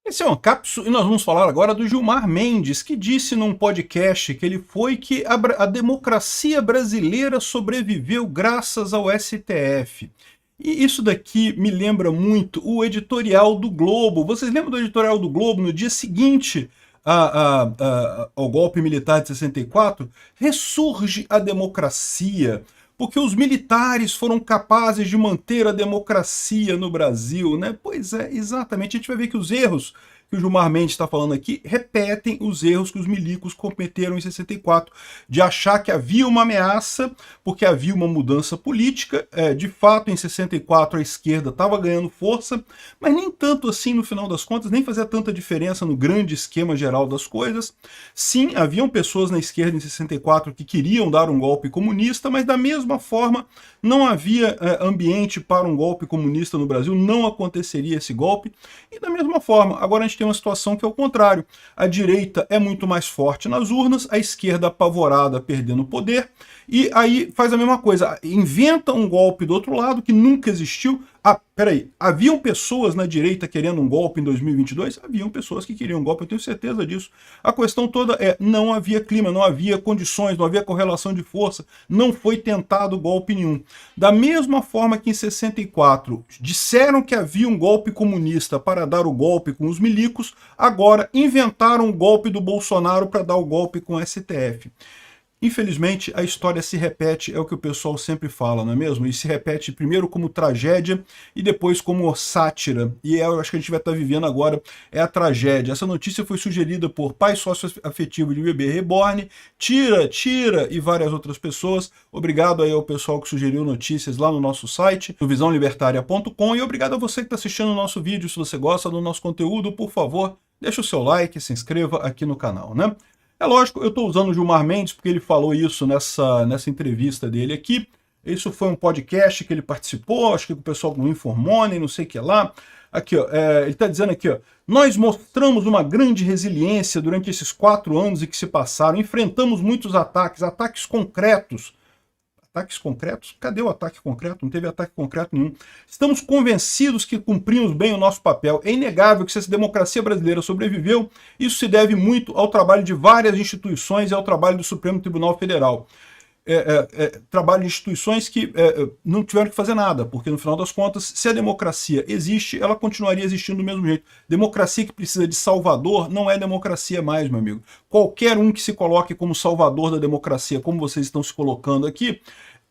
Esse é um Cápsula e nós vamos falar agora do Gilmar Mendes, que disse num podcast que ele foi que a democracia brasileira sobreviveu graças ao STF. E isso daqui me lembra muito o editorial do Globo. Vocês lembram do editorial do Globo no dia seguinte ao golpe militar de 64? Ressurge a democracia, porque os militares foram capazes de manter a democracia no Brasil, né? Pois é, exatamente. A gente vai ver que os erros que o Gilmar Mendes está falando aqui repetem os erros que os milicos cometeram em 64, de achar que havia uma ameaça, porque havia uma mudança política. De fato, em 64 a esquerda estava ganhando força, mas nem tanto assim no final das contas, nem fazia tanta diferença no grande esquema geral das coisas. Sim, haviam pessoas na esquerda em 64 que queriam dar um golpe comunista, mas da mesma forma não havia ambiente para um golpe comunista no Brasil, não aconteceria esse golpe. E da mesma forma, agora a gente tem uma situação que é o contrário. A direita é muito mais forte nas urnas, a esquerda apavorada perdendo poder, e aí faz a mesma coisa, inventa um golpe do outro lado que nunca existiu. Ah, peraí, haviam pessoas na direita querendo um golpe em 2022? Haviam pessoas que queriam um golpe, eu tenho certeza disso. A questão toda é, não havia clima, não havia condições, não havia correlação de força, não foi tentado golpe nenhum. Da mesma forma que em 64 disseram que havia um golpe comunista para dar o golpe com os milicos, agora inventaram o golpe do Bolsonaro para dar o golpe com o STF. Infelizmente, a história se repete, é o que o pessoal sempre fala, não é mesmo? E se repete primeiro como tragédia e depois como sátira. E eu acho que a gente vai estar vivendo agora é a tragédia. Essa notícia foi sugerida por pai sócio-afetivo de bebê reborn, Tira e várias outras pessoas. Obrigado aí ao pessoal que sugeriu notícias lá no nosso site, no visãolibertaria.com, e obrigado a você que está assistindo o nosso vídeo. Se você gosta do nosso conteúdo, por favor, deixa o seu like, se inscreva aqui no canal, né? É lógico, eu estou usando o Gilmar Mendes porque ele falou isso nessa entrevista dele aqui. Isso foi um podcast que ele participou, acho que o pessoal não informou, nem não sei o que lá. Aqui, ó, ele está dizendo aqui, ó, nós mostramos uma grande resiliência durante esses 4 anos que se passaram, enfrentamos muitos ataques concretos. Ataques concretos? Cadê o ataque concreto? Não teve ataque concreto nenhum. Estamos convencidos que cumprimos bem o nosso papel. É inegável que se essa democracia brasileira sobreviveu, isso se deve muito ao trabalho de várias instituições e ao trabalho do Supremo Tribunal Federal. Trabalho de instituições que não tiveram que fazer nada, porque no final das contas, se a democracia existe, ela continuaria existindo do mesmo jeito. Democracia que precisa de salvador não é democracia mais, meu amigo. Qualquer um que se coloque como salvador da democracia, como vocês estão se colocando aqui,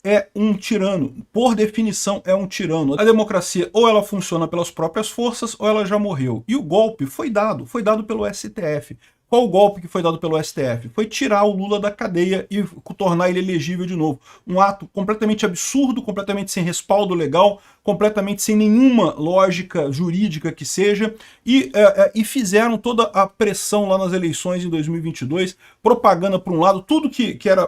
é um tirano. Por definição, é um tirano. A democracia ou ela funciona pelas próprias forças ou ela já morreu. E o golpe foi dado pelo STF. Qual o golpe que foi dado pelo STF? Foi tirar o Lula da cadeia e tornar ele elegível de novo. Um ato completamente absurdo, completamente sem respaldo legal, completamente sem nenhuma lógica jurídica que seja, e fizeram toda a pressão lá nas eleições em 2022, propaganda por um lado, tudo que era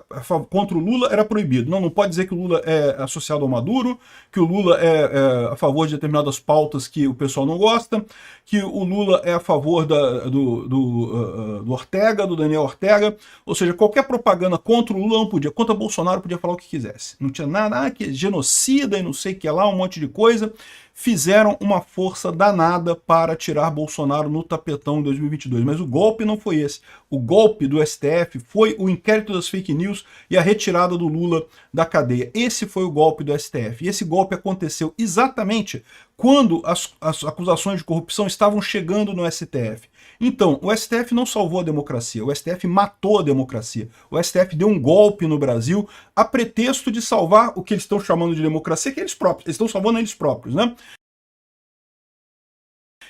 contra o Lula era proibido. Não pode dizer que o Lula é associado ao Maduro, que o Lula é a favor de determinadas pautas que o pessoal não gosta, que o Lula é a favor do Ortega, do Daniel Ortega, ou seja, qualquer propaganda contra o Lula não podia, contra o Bolsonaro podia falar o que quisesse. Não tinha nada, que genocida e não sei o que lá, um monte de coisa. Fizeram uma força danada para tirar Bolsonaro no tapetão em 2022, mas o golpe não foi esse. O golpe do STF foi o inquérito das fake news e a retirada do Lula da cadeia. Esse foi o golpe do STF, e esse golpe aconteceu exatamente quando as acusações de corrupção estavam chegando no STF. Então, o STF não salvou a democracia, o STF matou a democracia. O STF deu um golpe no Brasil a pretexto de salvar o que eles estão chamando de democracia, que eles próprios, eles estão salvando eles próprios, né?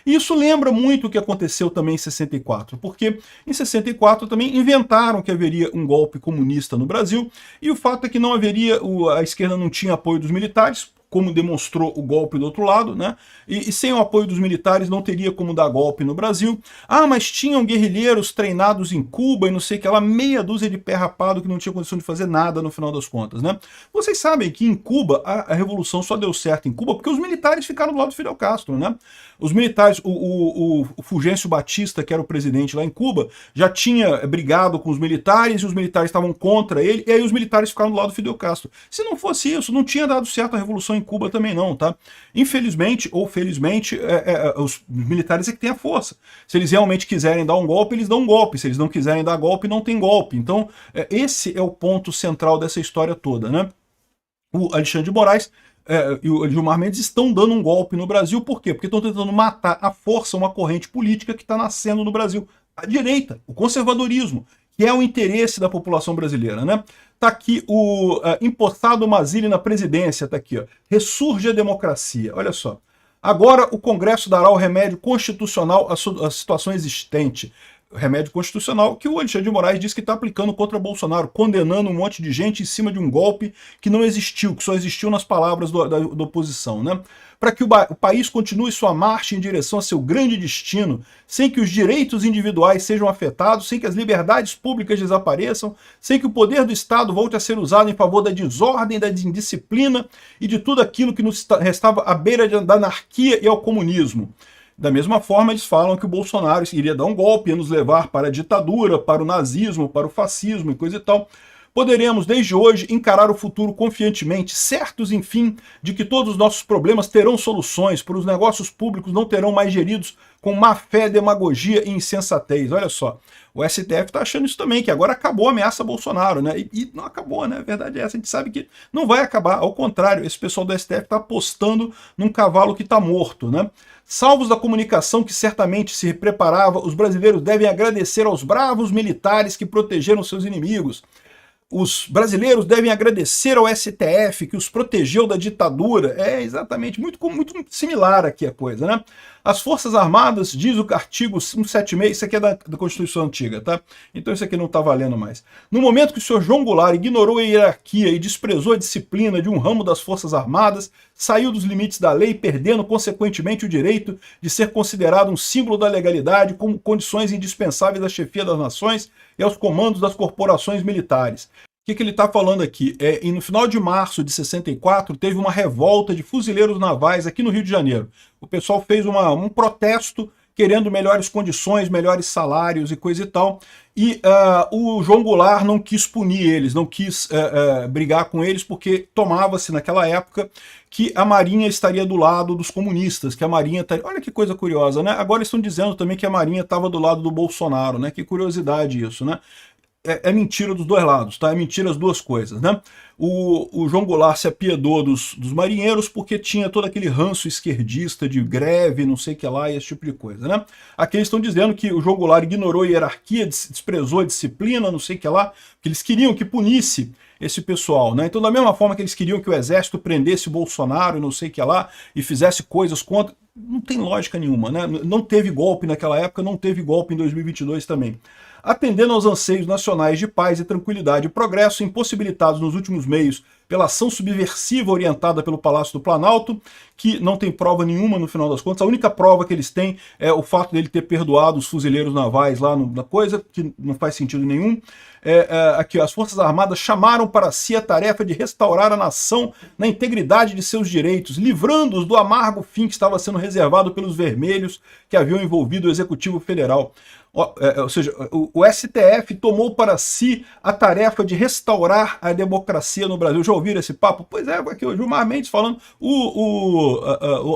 E isso lembra muito o que aconteceu também em 64, porque em 64 também inventaram que haveria um golpe comunista no Brasil, e o fato é que não haveria, a esquerda não tinha apoio dos militares, como demonstrou o golpe do outro lado, né? E sem o apoio dos militares não teria como dar golpe no Brasil. Ah, mas tinham guerrilheiros treinados em Cuba e não sei o que lá, meia dúzia de pé rapado que não tinha condição de fazer nada no final das contas, né? Vocês sabem que em Cuba a revolução só deu certo em Cuba porque os militares ficaram do lado do Fidel Castro, né? Os militares, o Fulgêncio Batista, que era o presidente lá em Cuba, já tinha brigado com os militares e os militares estavam contra ele, e aí os militares ficaram do lado do Fidel Castro. Se não fosse isso, não tinha dado certo a revolução em Cuba também não, tá? Infelizmente ou felizmente, os militares é que têm a força. Se eles realmente quiserem dar um golpe, eles dão um golpe. Se eles não quiserem dar golpe, não tem golpe. Então, esse é o ponto central dessa história toda, né? O Alexandre de Moraes e o Gilmar Mendes estão dando um golpe no Brasil. Por quê? Porque estão tentando matar à força uma corrente política que está nascendo no Brasil. A direita, o conservadorismo, que é o interesse da população brasileira, né? Tá aqui o empossado Mazzilli na presidência, tá aqui, ó. Ressurge a democracia, olha só. Agora o Congresso dará o remédio constitucional à situação existente. Remédio constitucional que o Alexandre de Moraes diz que está aplicando contra Bolsonaro, condenando um monte de gente em cima de um golpe que não existiu, que só existiu nas palavras da oposição, né? Para que o país continue sua marcha em direção a seu grande destino, sem que os direitos individuais sejam afetados, sem que as liberdades públicas desapareçam, sem que o poder do Estado volte a ser usado em favor da desordem, da indisciplina e de tudo aquilo que nos restava à beira da anarquia e ao comunismo. Da mesma forma, eles falam que o Bolsonaro iria dar um golpe, ia nos levar para a ditadura, para o nazismo, para o fascismo e coisa e tal. Poderemos, desde hoje, encarar o futuro confiantemente, certos, enfim, de que todos os nossos problemas terão soluções, por os negócios públicos não terão mais geridos com má fé, demagogia e insensatez. Olha só, o STF está achando isso também, que agora acabou a ameaça a Bolsonaro, né? E não acabou, né? A verdade é essa, a gente sabe que não vai acabar. Ao contrário, esse pessoal do STF está apostando num cavalo que está morto, né? Salvos da comunicação que certamente se preparava, os brasileiros devem agradecer aos bravos militares que protegeram seus inimigos. Os brasileiros devem agradecer ao STF que os protegeu da ditadura. É exatamente, muito similar aqui a coisa, né? As Forças Armadas, diz o artigo 176, isso aqui é da Constituição Antiga, tá? Então isso aqui não está valendo mais. No momento que o senhor João Goulart ignorou a hierarquia e desprezou a disciplina de um ramo das Forças Armadas, saiu dos limites da lei, perdendo consequentemente o direito de ser considerado um símbolo da legalidade como condições indispensáveis à chefia das nações e aos comandos das corporações militares. O que ele está falando aqui? E no final de março de 64, teve uma revolta de fuzileiros navais aqui no Rio de Janeiro. O pessoal fez um protesto querendo melhores condições, melhores salários e coisa e tal. E o João Goulart não quis punir eles, não quis brigar com eles, porque tomava-se naquela época que a Marinha estaria do lado dos comunistas, que a Marinha estaria... Olha que coisa curiosa, né? Agora estão dizendo também que a Marinha estava do lado do Bolsonaro, né? Que curiosidade isso, né? É mentira dos dois lados, tá? É mentira as duas coisas, né? O João Goulart se apiedou dos marinheiros porque tinha todo aquele ranço esquerdista de greve, não sei o que lá, e esse tipo de coisa, né? Aqui eles estão dizendo que o João Goulart ignorou a hierarquia, desprezou a disciplina, não sei o que lá, que eles queriam que punisse esse pessoal, né? Então, da mesma forma que eles queriam que o exército prendesse o Bolsonaro, não sei o que lá, e fizesse coisas contra... Não tem lógica nenhuma, né? Não teve golpe naquela época, não teve golpe em 2022 também. Atendendo aos anseios nacionais de paz e tranquilidade e progresso impossibilitados nos últimos meios pela ação subversiva orientada pelo Palácio do Planalto, que não tem prova nenhuma no final das contas, a única prova que eles têm é o fato dele ter perdoado os fuzileiros navais lá na coisa, que não faz sentido nenhum. Aqui, as Forças Armadas chamaram para si a tarefa de restaurar a nação na integridade de seus direitos, livrando-os do amargo fim que estava sendo reservado pelos vermelhos que haviam envolvido o Executivo Federal. Ou seja, o STF tomou para si a tarefa de restaurar a democracia no Brasil. Já ouviram esse papo? Pois é, aqui o Gilmar Mendes falando, o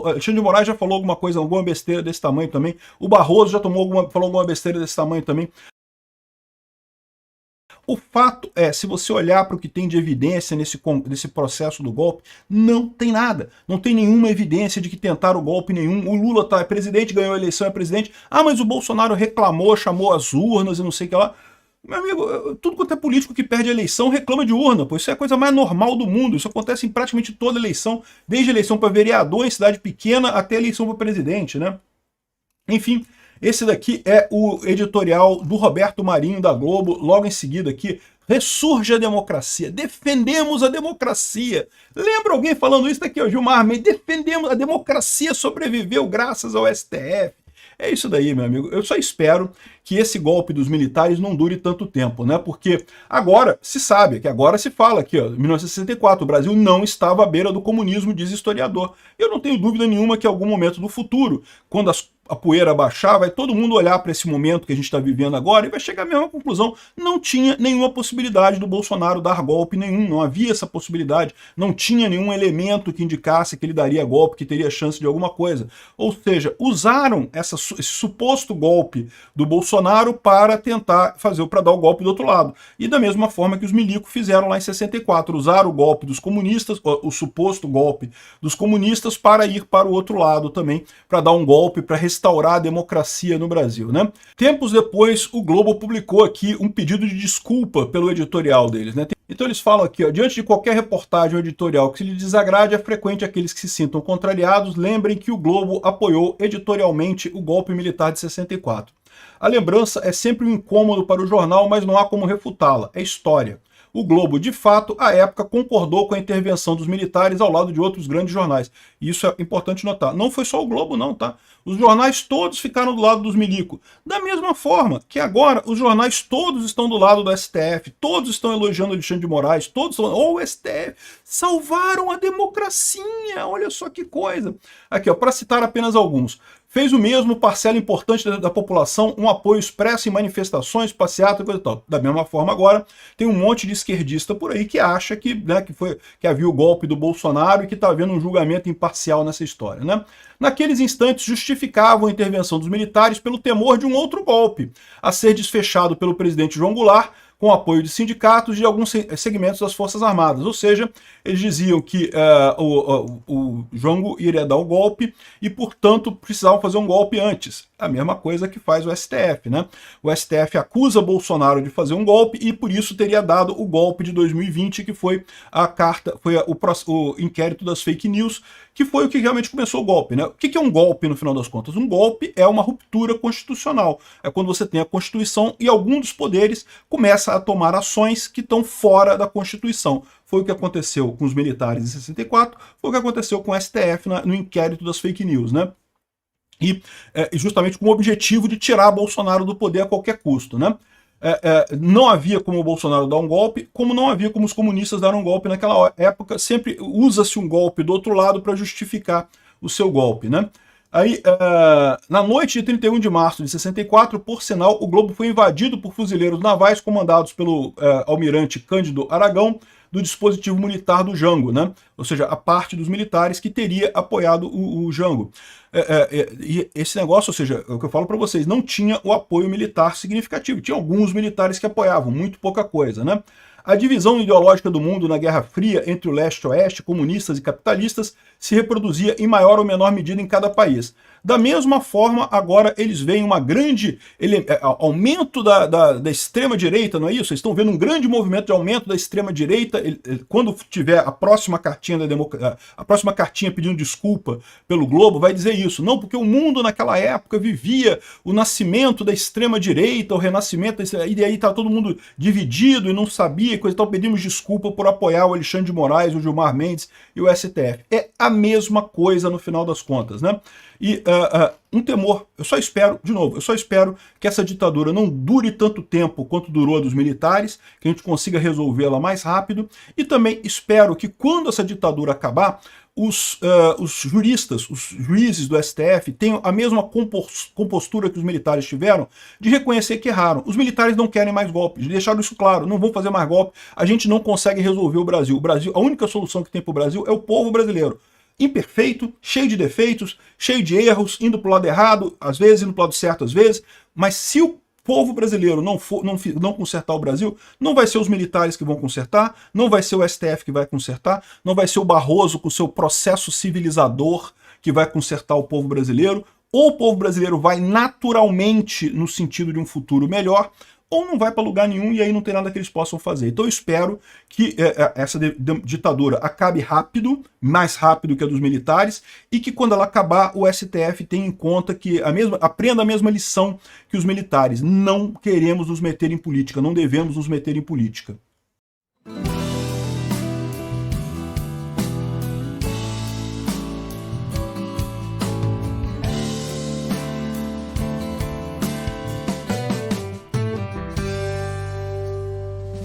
Alexandre de Moraes já falou alguma coisa, alguma besteira desse tamanho também, o Barroso já falou alguma besteira desse tamanho também. O fato é, se você olhar para o que tem de evidência nesse processo do golpe, não tem nada. Não tem nenhuma evidência de que tentaram golpe nenhum. O Lula é presidente, ganhou a eleição, é presidente. Ah, mas o Bolsonaro reclamou, chamou as urnas e não sei o que lá. Meu amigo, tudo quanto é político que perde a eleição reclama de urna, pois isso é a coisa mais normal do mundo. Isso acontece em praticamente toda eleição, desde a eleição para vereador em cidade pequena até a eleição para presidente, né? Enfim... Esse daqui é o editorial do Roberto Marinho, da Globo, logo em seguida aqui, ressurge a democracia, defendemos a democracia. Lembra alguém falando isso daqui, ó, Gilmar Mendes, defendemos, a democracia sobreviveu graças ao STF. É isso daí, meu amigo. Eu só espero que esse golpe dos militares não dure tanto tempo, né? Porque agora se sabe, que agora se fala aqui, ó, em 1964, o Brasil não estava à beira do comunismo, diz historiador. Eu não tenho dúvida nenhuma que em algum momento do futuro, quando a poeira baixar, vai todo mundo olhar para esse momento que a gente está vivendo agora e vai chegar à mesma conclusão. Não tinha nenhuma possibilidade do Bolsonaro dar golpe nenhum, não havia essa possibilidade, não tinha nenhum elemento que indicasse que ele daria golpe, que teria chance de alguma coisa. Ou seja, usaram esse suposto golpe do Bolsonaro para tentar para dar o golpe do outro lado. E da mesma forma que os milicos fizeram lá em 64, usaram o golpe dos comunistas, o suposto golpe dos comunistas, para ir para o outro lado também, para dar um golpe, para restaurar a democracia no Brasil, né? Tempos depois, o Globo publicou aqui um pedido de desculpa pelo editorial deles, né? Então eles falam aqui, ó, diante de qualquer reportagem ou editorial que lhe desagrade, é frequente aqueles que se sintam contrariados lembrem que o Globo apoiou editorialmente o golpe militar de 64. A lembrança é sempre um incômodo para o jornal, mas não há como refutá-la, é história. O Globo, de fato, à época, concordou com a intervenção dos militares ao lado de outros grandes jornais. E isso é importante notar. Não foi só o Globo, não, tá? Os jornais todos ficaram do lado dos milicos. Da mesma forma que agora os jornais todos estão do lado do STF, todos estão elogiando Alexandre de Moraes, todos estão... o STF, salvaram a democracia, olha só que coisa. Aqui, ó, para citar apenas alguns. Fez o mesmo parcela importante da população, um apoio expresso em manifestações, passeata e coisa e tal. Da mesma forma agora, tem um monte de esquerdista por aí que acha que, né, que havia o golpe do Bolsonaro e que está havendo um julgamento imparcial nessa história, né? Naqueles instantes justificavam a intervenção dos militares pelo temor de um outro golpe, a ser desfechado pelo presidente João Goulart, com apoio de sindicatos e de alguns segmentos das Forças Armadas. Ou seja, eles diziam que o Jango iria dar o golpe e, portanto, precisavam fazer um golpe antes. A mesma coisa que faz o STF, né? O STF acusa Bolsonaro de fazer um golpe e, por isso, teria dado o golpe de 2020, que foi o inquérito das fake news, que foi o que realmente começou o golpe, né? O que é um golpe, no final das contas? Um golpe é uma ruptura constitucional. É quando você tem a Constituição e algum dos poderes começa a tomar ações que estão fora da Constituição. Foi o que aconteceu com os militares em 64, foi o que aconteceu com o STF no inquérito das fake news, né? E justamente com o objetivo de tirar Bolsonaro do poder a qualquer custo, né? Não havia como o Bolsonaro dar um golpe, como não havia como os comunistas dar um golpe naquela época. Sempre usa-se um golpe do outro lado para justificar o seu golpe, né? Aí, na noite de 31 de março de 64, por sinal, o Globo foi invadido por fuzileiros navais comandados pelo almirante Cândido Aragão, do dispositivo militar do Jango, né? Ou seja, a parte dos militares que teria apoiado o Jango. E esse negócio, ou seja, é o que eu falo para vocês, não tinha o apoio militar significativo. Tinha alguns militares que apoiavam, muito pouca coisa, né? A divisão ideológica do mundo na Guerra Fria entre o leste e o oeste, comunistas e capitalistas, se reproduzia em maior ou menor medida em cada país. Da mesma forma, agora eles veem uma grande aumento da extrema-direita, não é isso? Eles estão vendo um grande movimento de aumento da extrema-direita. Quando tiver a próxima cartinha pedindo desculpa pelo Globo, vai dizer isso. Não, porque o mundo naquela época vivia o nascimento da extrema-direita, o renascimento, e aí está todo mundo dividido e não sabia, e coisa e tal. Pedimos desculpa por apoiar o Alexandre de Moraes, o Gilmar Mendes e o STF. É a mesma coisa no final das contas, né? E um temor, eu só espero que essa ditadura não dure tanto tempo quanto durou a dos militares, que a gente consiga resolvê-la mais rápido, e também espero que quando essa ditadura acabar, os juristas, os juízes do STF tenham a mesma compostura que os militares tiveram, de reconhecer que erraram. Os militares não querem mais golpes, deixaram isso claro, não vão fazer mais golpe, a gente não consegue resolver o Brasil. A única solução que tem para o Brasil é o povo brasileiro. Imperfeito, cheio de defeitos, cheio de erros, indo para o lado errado, às vezes, indo para o lado certo, às vezes, mas se o povo brasileiro não consertar o Brasil, não vai ser os militares que vão consertar, não vai ser o STF que vai consertar, não vai ser o Barroso com o seu processo civilizador que vai consertar o povo brasileiro, ou o povo brasileiro vai naturalmente no sentido de um futuro melhor, ou não vai para lugar nenhum e aí não tem nada que eles possam fazer. Então eu espero que essa ditadura acabe rápido, mais rápido que a dos militares, e que quando ela acabar o STF tenha em conta que aprenda a mesma lição que os militares. Não queremos nos meter em política, não devemos nos meter em política.